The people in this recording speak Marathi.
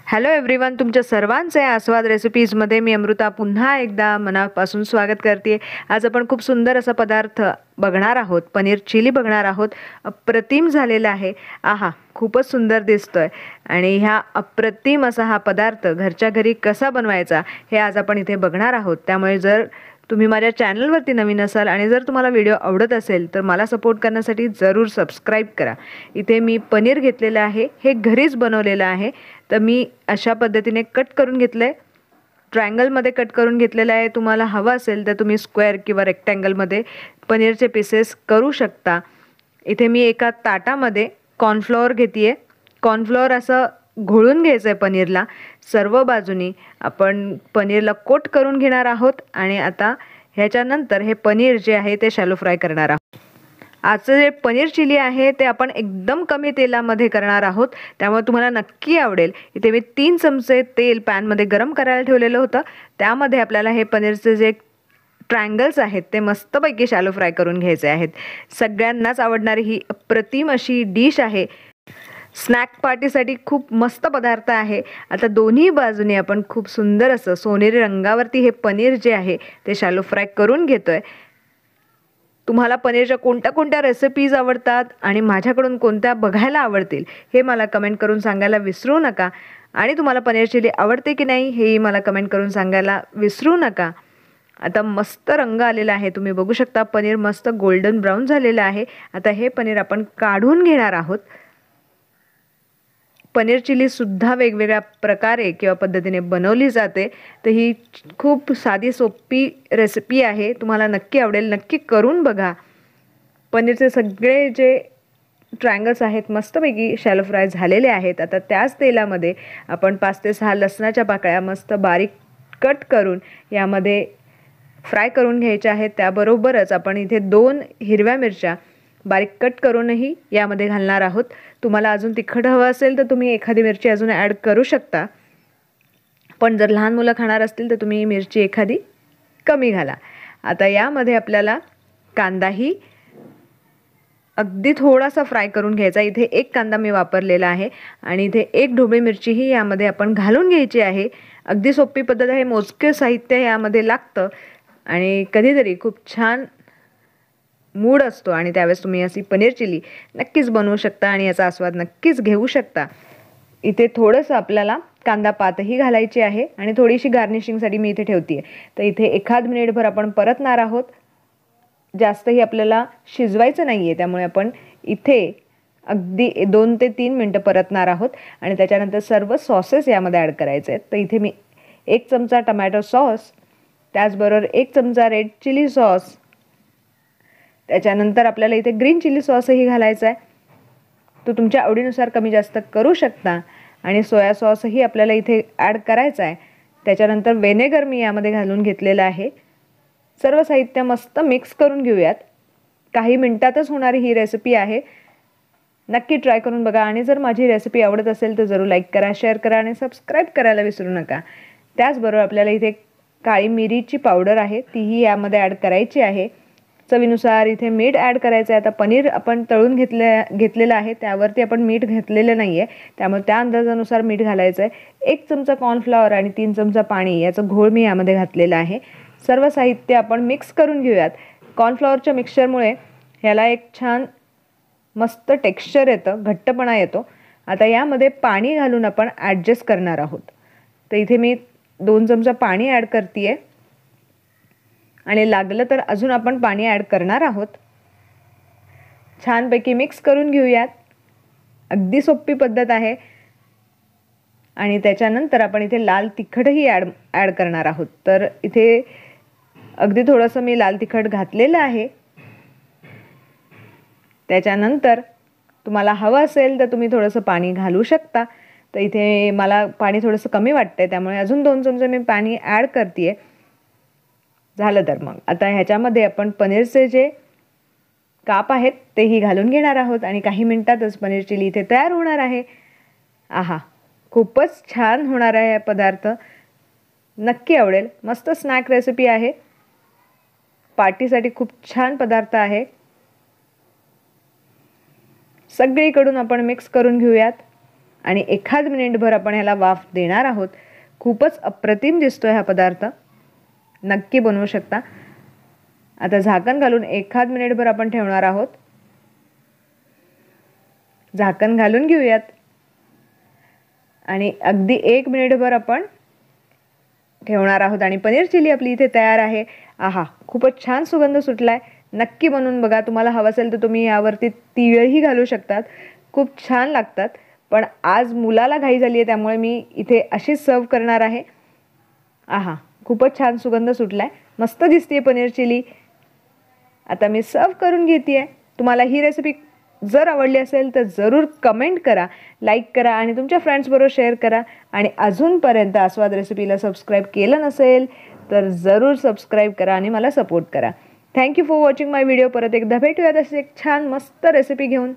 हॅलो एव्हरीवन, तुमच्या सर्वांचे आस्वाद रेसिपीजमध्ये मी अमृता पुन्हा एकदा मनापासून स्वागत करते. आज आपण खूप सुंदर असा पदार्थ बघणार आहोत. पनीर चिली बघणार आहोत. अप्रतिम झालेला आहे. आहा, खूपच सुंदर दिसतोय. आणि ह्या अप्रतिम असा हा पदार्थ घरच्या घरी कसा बनवायचा हे आज आपण इथे बघणार आहोत. त्यामुळे जर तुम्ही माझ्या चॅनलवरती नवीन असाल आणि जर तुम्हाला व्हिडिओ आवडत असेल तर मला सपोर्ट करण्यासाठी जरूर सबस्क्राईब करा. इथे मी पनीर घेतलेलं आहे, हे घरीच बनवलेलं आहे. तर मी अशा पद्धतीने कट करून घेतलं आहे, ट्रायंगलमध्ये कट करून घेतलेलं आहे. तुम्हाला हवं असेल तर तुम्ही स्क्वेअर किंवा रेक्टँगलमध्ये पनीरचे पीसेस करू शकता. इथे मी एका ताटामध्ये कॉर्नफ्लॉवर घेते आहे. कॉर्नफ्लॉवर असं घोळून घ्यायचं आहे पनीरला. सर्व बाजूनी आपण पनीरला कोट करून घेणार आहोत आणि आता ह्याच्यानंतर हे पनीर जे आहे ते शॅलो फ्राय करणार आहोत. आजचं जे पनीर चिली आहे ते आपण एकदम कमी तेलामध्ये करणार आहोत, त्यामुळे तुम्हाला नक्की आवडेल. इथे मी 3 चमचे तेल पॅनमध्ये गरम करायला ठेवलेलं होतं. त्यामध्ये आपल्याला हे पनीरचे जे ट्रायंगल्स आहेत ते मस्तपैकी शॅलो फ्राय करून घ्यायचे आहेत. सगळ्यांनाच आवडणारी ही अप्रतिम अशी डिश आहे. स्नॅक पार्टीसाठी खूप मस्त पदार्थ आहे. आता दोन्ही बाजूनी आपण खूप सुंदर असं सोनेरी रंगावरती हे पनीर जे आहे ते शॅलो फ्राय करून घेतोय. तुम्हाला पनीरच्या कोणत्या कोणत्या रेसिपीज आवडतात आणि माझ्याकडून कोणत्या बघायला आवडतील हे मला कमेंट करून सांगायला विसरू नका. आणि तुम्हाला पनीर चिली आवडते की नाही हेही मला कमेंट करून सांगायला विसरू नका. आता मस्त रंग आलेला आहे, तुम्ही बघू शकता. पनीर मस्त गोल्डन ब्राऊन झालेलं आहे. आता हे पनीर आपण काढून घेणार आहोत. पनीर चिलीसुद्धा वेगवेगळ्या प्रकारे किंवा पद्धतीने बनवली जाते. तर ही खूप साधी सोपी रेसिपी आहे, तुम्हाला नक्की आवडेल. नक्की करून बघा. पनीरचे सगळे जे ट्रायंगल्स आहेत मस्तपैकी शॅलो फ्राय झालेले आहेत. आता त्याच तेलामध्ये आपण 5 ते 6 लसणाच्या पाकळ्या मस्त बारीक कट करून यामध्ये फ्राय करून घ्यायच्या आहेत. त्याबरोबरच आपण इथे 2 हिरव्या मिरच्या बारीक कट करूनही यामध्ये घालणार आहोत. तुम्हाला अजून तिखट हवं असेल तर तुम्ही एखादी मिरची अजून ॲड करू शकता, पण जर लहान मुलं खाणार असतील तर तुम्ही मिरची एखादी कमी घाला. आता यामध्ये आपल्याला कांदाही अगदी थोडासा फ्राय करून घ्यायचा. इथे 1 कांदा मी वापरलेला आहे आणि इथे 1 ढोबळी मिरचीही यामध्ये आपण घालून घ्यायची आहे. अगदी सोपी पद्धत आहे. मोजके साहित्य यामध्ये लागतं आणि कधीतरी खूप छान मूड असतो आणि त्यावेळेस तुम्ही अशी पनीर चिली नक्कीच बनवू शकता आणि याचा आस्वाद नक्कीच घेऊ शकता. इथे थोडंसं आपल्याला कांदा पातही घालायची आहे आणि थोडीशी गार्निशिंगसाठी मी इथे ठेवते आहे. तर इथे 1 मिनिटभर आपण परतणार आहोत. जास्तही आपल्याला शिजवायचं नाही आहे, त्यामुळे आपण इथे अगदी 2 ते 3 मिनटं परतणार आहोत आणि त्याच्यानंतर सर्व सॉसेस यामध्ये ॲड करायचे आहेत. तर इथे मी 1 चमचा टमॅटो सॉस, त्याचबरोबर 1 चमचा रेड चिली सॉस, त्याच्यानंतर आपल्याला इथे ग्रीन चिली सॉसही घालायचा आहे. तो तुमच्या आवडीनुसार कमी जास्त करू शकता. आणि सोया सॉसही आपल्याला इथे ॲड करायचा आहे. त्याच्यानंतर व्हिनेगर मी यामध्ये घालून घेतलेलं आहे. सर्व साहित्य मस्त मिक्स करून घेऊयात. काही मिनटातच होणारी ही रेसिपी आहे. नक्की ट्राय करून बघा आणि जर माझी रेसिपी आवडत असेल तर जरूर लाईक करा, शेअर करा आणि सबस्क्राईब करायला विसरू नका. त्याचबरोबर आपल्याला इथे काळी मिरीची पावडर आहे तीही यामध्ये ॲड करायची आहे. चवीनुसार इथे मीठ ॲड करायचं आहे. आता पनीर आपण तळून घेतलेलं आहे, त्यावरती आपण मीठ घातलेलं नाही आहे, त्यामुळे त्या अंदाजानुसार मीठ घालायचं आहे. 1 चमचा कॉर्नफ्लॉवर आणि 3 चमचा पाणी याचं घोळ मी यामध्ये घातलेलं आहे. सर्व साहित्य आपण मिक्स करून घेऊयात. कॉर्नफ्लॉवरच्या मिक्सचरमुळे ह्याला एक छान मस्त टेक्स्चर येतं, घट्टपणा येतो. आता यामध्ये पाणी घालून आपण ॲडजस्ट करणार आहोत. तर इथे मी 2 चमचा पाणी ॲड करते आहे आणि लागलं तर अजून आपण पाणी ॲड करणार आहोत. छानपैकी मिक्स करून घेऊयात. अगदी सोपी पद्धत आहे. आणि त्याच्यानंतर आपण इथे लाल तिखटही ॲड करणार आहोत. तर इथे अगदी थोडंसं मी लाल तिखट घातलेलं आहे. त्याच्यानंतर तुम्हाला हवं असेल तर तुम्ही थोडंसं पाणी घालू शकता. तर इथे मला पाणी थोडंसं कमी वाटतं आहे, त्यामुळे अजून 2 चमचे मी पाणी ॲड करते आहे. झालं तर मग आता ह्याच्यामध्ये आपण पनीरचे जे काप आहेत तेही घालून घेणार आहोत आणि काही मिनिटातच पनीर चिली इथे तयार होणार आहे. आहा, खूपच छान होणार आहे हा पदार्थ. नक्की आवडेल. मस्त स्नॅक रेसिपी आहे. पार्टीसाठी खूप छान पदार्थ आहे. सगळीकडून आपण मिक्स करून घेऊयात आणि एखाद मिनिटभर आपण ह्याला वाफ देणार आहोत. खूपच अप्रतिम दिसतोय हा पदार्थ. नक्की बनवू शकता. आता झाकण घालून एखाद मिनिटभर आपण ठेवणार आहोत. झाकण घालून घेऊयात आणि अगदी 1 मिनिटभर आपण ठेवणार आहोत आणि पनीर चिली आपली इथे तयार आहे. आहा, खूपच छान सुगंध सुटलाय. नक्की बनवून बघा. तुम्हाला हवं असेल तर तुम्ही यावरती तीळही घालू शकतात. खूप छान लागतात. पण आज मुलाला घाई झाली आहे त्यामुळे मी इथे अशीच सर्व करणार आहे. आहा, खूपच छान सुगंध सुटलाय. मस्त दिसते पनीर चिली. आता मी सर्व करून घेते. तुम्हाला ही रेसिपी जर आवडली असेल तर जरूर कमेंट करा, लाईक करा आणि तुमच्या फ्रेंड्सबरोबर शेअर करा. आणि अजूनपर्यंत आस्वाद रेसिपीला सबस्क्राईब केलं नसेल तर जरूर सबस्क्राईब करा आणि मला सपोर्ट करा. Thank you for watching my video. परत एकदा भेटूयात अशी एक छान मस्त रेसिपी घेऊन.